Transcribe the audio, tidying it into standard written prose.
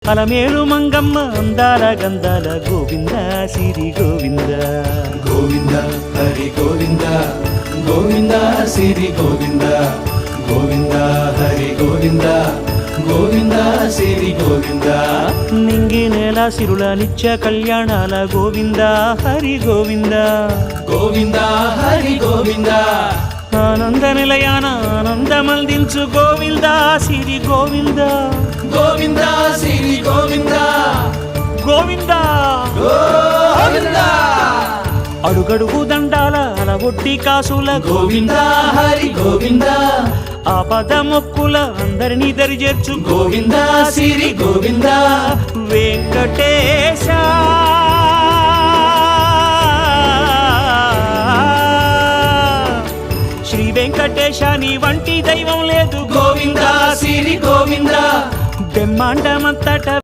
అలమేలు మంగమ్మ అందాల గంధాల గోవింద సిరి గోవింద గోవింద హరి గోవింద గోవింద సిరి గోవింద గోవింద హరి గోవింద గోవింద సిరి గోవింద నింగి నేల సిరుల నిత్య కళ్యాణాల గోవింద హరి గోవింద గోవింద హరి గోవింద ఆనంద నిలయాన ఆనందమందించు గోవింద సిరి గోవింద గోవింద సిరి గోవింద గోవింద గోవింద అడుగడుగు దండాల అలవొట్టి కాసుల గోవింద హరి గోవింద ఆపద మొక్కుల అందరినీ దరిచేర్చు గోవింద సిరి గోవింద వెంకటేశ శ్రీ వెంకటేశ నీ వంటి దైవం లేదు గోవింద సిరి గోవింద బ్రహ్మాండమంతట